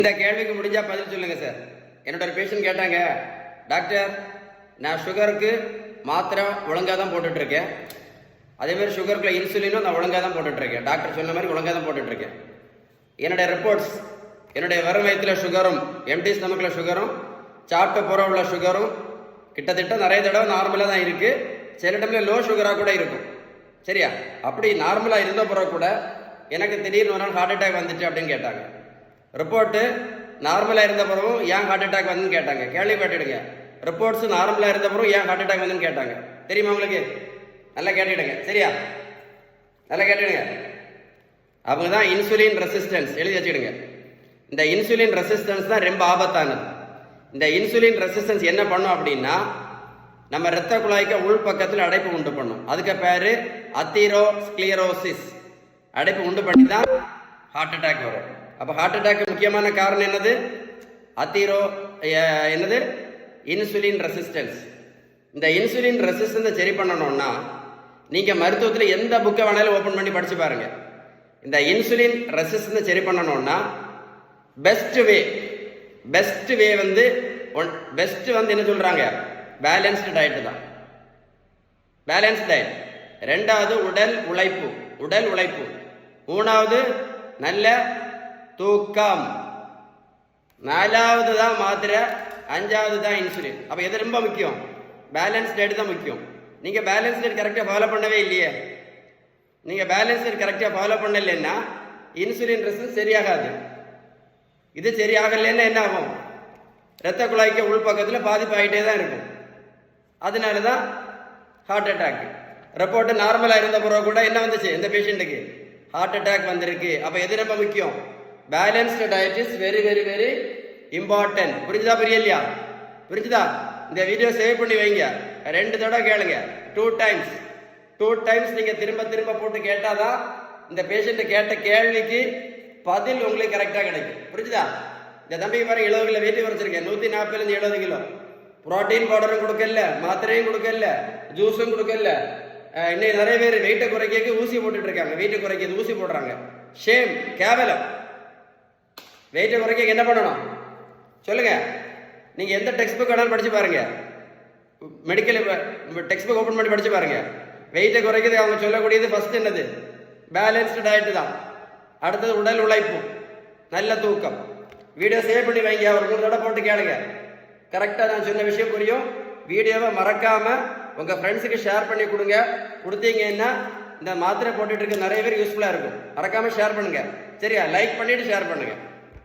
இந்த கேள்விக்கு முடிஞ்சா பதில் சொல்லுங்க சார். என்னோட ஒரு பேஷண்ட் கேட்டாங்க, டாக்டர் நான் சுகருக்கு மாத்திரை ஒழுங்காக தான் போட்டுட்ருக்கேன், அதேமாதிரி சுகருக்குள்ள இன்சுலினும் நான் ஒழுங்காக தான் போட்டுட்ருக்கேன், டாக்டர் சொன்ன மாதிரி ஒழுங்காக தான் போட்டுட்ருக்கேன். என்னுடைய ரிப்போர்ட்ஸ் என்னுடைய வெறும் வயிற்றில் சுகரும் எம்டி ஸ்டமக்கில் சுகரும் சாப்பிட்ட புற உள்ள சுகரும் கிட்டத்தட்ட நிறைய தடவை நார்மலாக தான் இருக்குது. சில டைமில் லோ சுகராக கூட இருக்கும். சரியா? அப்படி நார்மலாக இருந்த பிறகு கூட எனக்கு திடீர்னு ஒரு நாள் ஹார்ட் அட்டாக் வந்துச்சு அப்படின்னு கேட்டாங்க. ரிப்போர்ட்டு நார்மலாக இருந்த பிறகும் ஏன் ஹார்ட் அட்டாக் வந்துன்னு கேட்டாங்க. கேள்விப்பட்டுடுங்க. ரிப்போர்ட்ஸ் நார்மலாக இருந்த பிறகும் ஏன் ஹார்ட் அட்டாக் வந்துன்னு கேட்டாங்க. தெரியுமா உங்களுக்கு? நல்லா கேட்டுடுங்க. சரியா? நல்லா கேட்டுடுங்க. அவங்க தான் இன்சுலின் ரெசிஸ்டன்ஸ். எழுதி வச்சுக்கிடுங்க. இந்த இன்சுலின் ரெசிஸ்டன்ஸ் தான் ரொம்ப ஆபத்தானது. இந்த இன்சுலின் ரெசிஸ்டன்ஸ் என்ன பண்ணும் அப்படின்னா, நம்ம இரத்த குழாய்க்கு உள் பக்கத்தில் அடைப்பு உண்டு பண்ணும். அதுக்கு பேர் அத்தீரோஸ்க்ளியரோசிஸ். அடைப்பு உண்டு பண்ணி தான் ஹார்ட் அட்டாக் வரும். அப்போ ஹார்ட் அட்டாக் முக்கியமான காரணம் என்னது? என்னது? Insulin resistance. இந்த இன்சுலின் ரெசிஸ்டன்ஸை சரி பண்ணணும்னா நீங்கள் மருத்துவத்தில் எந்த புக்கை வேணாலும் ஓப்பன் பண்ணி படித்து பாருங்க. இந்த இன்சுலின் ரெசிஸ்டன்ஸை சரி பண்ணணும்னா பெஸ்ட் வே வந்து என்ன சொல்றாங்க? பேலன்ஸ்டு டயட் தான். Balanced diet. ரெண்டாவது உடல் உழைப்பு. மூணாவது நல்ல தூக்கம். நாலாவது தான் மாத்திரை. அஞ்சாவது தான் இன்சுலின். அப்ப எது ரொம்ப முக்கியம்? பேலன்ஸ் டயட் தான் முக்கியம். நீங்க பேலன்ஸ் டயட் கரெக்டா ஃபாலோ பண்ணவே இல்லையே. நீங்க பேலன்ஸ் டயட் கரெக்டா ஃபாலோ பண்ணலைன்னா இன்சுலின் ரெசிஸ்டன்ஸ் சரியாகாது. இது சரியாகலைன்னா என்ன ஆகும்? இரத்த குழாய்க்கு உள்பக்கத்தில் பாதிப்பு ஆகிட்டே தான் இருக்கும். அதனால தான் ஹார்ட் அட்டாக். ரிப்போர்ட்டு நார்மலாக இருந்த பிறகு கூட என்ன வந்துச்சு? இந்த பேஷண்ட்டுக்கு ஹார்ட் அட்டாக் வந்திருக்கு. அப்போ எது ரொம்ப முக்கியம்? Balanced diet is very very very important. புரிஞ்சுதா? புரியலையா? புரிஞ்சுதா? இந்த வீடியோ சேவ் பண்ணி வைங்க. 2 தடவை கேளுங்க. 2 டைம்ஸ் நீங்கள் திரும்ப போட்டு கேட்டாதான் இந்த பேஷண்ட் கேட்ட கேள்விக்கு பதில் உங்களுக்கு கரெக்டாக கிடைக்கும். புரிஞ்சுதா? இந்த தம்பிக்கு பாருங்க, 70 கிலோ வெயிட் குறைச்சிருக்கேன். 140 70 கிலோ. புரோட்டீன் பவுடரும் கொடுக்கல, மாத்திரையும் கொடுக்கல, ஜூஸும் கொடுக்கல. இன்னைக்கு நிறைய பேர் வெயிட்டை குறைக்க ஊசி போட்டுட்டு இருக்காங்க. வெயிட்டை குறைக்கிறது ஊசி போடுறாங்க. ஷேம், கேவலம். வெயிட்டை குறைக்க என்ன பண்ணணும் சொல்லுங்க? நீங்க எந்த டெக்ஸ்ட் புக் வேணாலும் படிச்சு பாருங்க. மெடிக்கல் டெக்ஸ்ட் புக் ஓப்பன் பண்ணி படிச்சு பாருங்க. வெயிட்டை குறைக்கிறது அவங்க சொல்லக்கூடியது ஃபர்ஸ்ட் என்னது? பேலன்ஸ்டு டயட் தான். அடுத்தது உடல் உழைப்பு, நல்ல தூக்கம். வீடியோ சேவ் பண்ணி வைங்க. ஒரு 3 தடவை போட்டு கேளுங்க. கரெக்டாக நான் சொன்ன விஷயம் புரியும். வீடியோவை மறக்காம உங்க ஃப்ரெண்ட்ஸுக்கு ஷேர் பண்ணி கொடுங்க. கொடுத்தீங்கன்னா இந்த மாத்திரை போட்டுட்டு இருக்க நிறைய பேர் யூஸ்ஃபுல்லாக இருக்கும். மறக்காம ஷேர் பண்ணுங்க. சரியா? லைக் பண்ணிட்டு ஷேர் பண்ணுங்க.